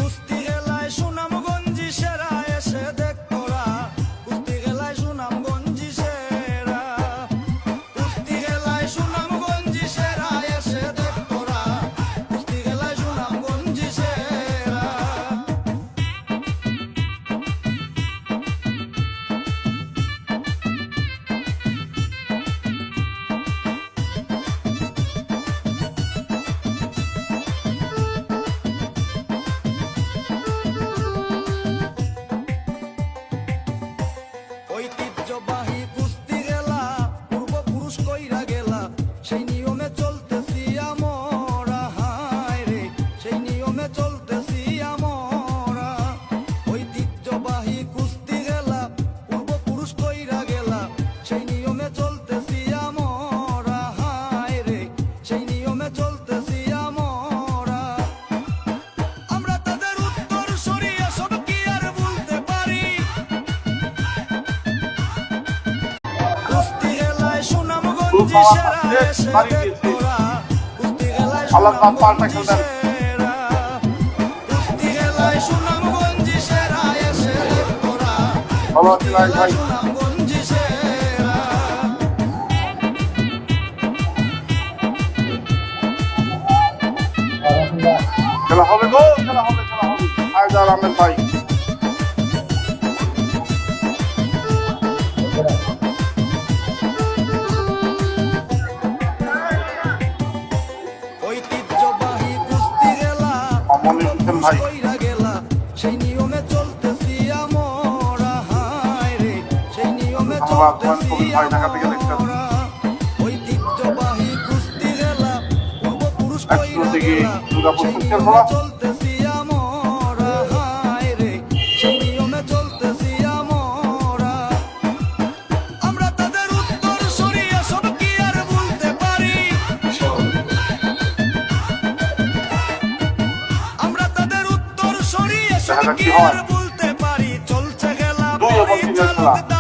কুস্তি খেলায় সুনামগঞ্জি সেরা এসে দেখ তোরা কুস্তি খেলায় সুনামগঞ্জি সেরা কুস্তি খেলায় সুনামগঞ্জি সেরা এসে দেখ তোরা কুস্তি খেলায় সুনামগঞ্জি সেরা ঐতিহ্যবাহী কুস্তি খেলা পূর্বপুরুষ কইরা গেলা সেই নিয়মে চলতেছি আমরা হায় রে সেই নিয়মে চলতেছি আমরা ঐতিহ্যবাহী কুস্তি খেলা পূর্বপুরুষ কইরা গেলা সেই নিয়মে চলতেছি আমরা হায় রে সেই নিয়মে চলতেছি আমরা আমরা তাদের উত্তর সরিয়ে সব কি আর বলতে পারি কুস্তি খেলায় সুনামগঞ্জি সেরা এসে দেখ তোরা কুস্তি খেলায় সুনামগঞ্জি সেরা কুস্তি খেলায় সুনামগঞ্জি সেরা এসে দেখ তোরা কুস্তি খেলায় সুনামগঞ্জি সেরা খেলা হবে গো, খেলা হবে, খেলা হবে। হায়দার আহমেদ ভাই ঐতিহ্যবাহী কুস্তি খেলা অমনির হোসেন ভাই কইরা গেলা সেই নিয়মে চলতেছি আমরা হায় রে সেই নিয়মে ধন্যবাদ চলতেছি কবির ভাই ঢাকা থেকে দেখছেন আমরা ঐতিহ্যবাহী কুস্তি খেলা পূর্বপুরুষ একশো কইরা থেকে গেলা দুর্গাপুর সেই কুস্তির নিয়মে খেলা চলতেছি আমরা হায় রে সেই নিয়মে চলতেছি আমরা আমরা তাদের উত্তর সরিয়ে সব কি আর বলতে পারি আমরা তাদের উত্তর সরিয়ে সব দেখা যাক কি কি হয়। আর বলতে পারি চলছে খেলা দুই এবং তিনের খেলা। পরিচালক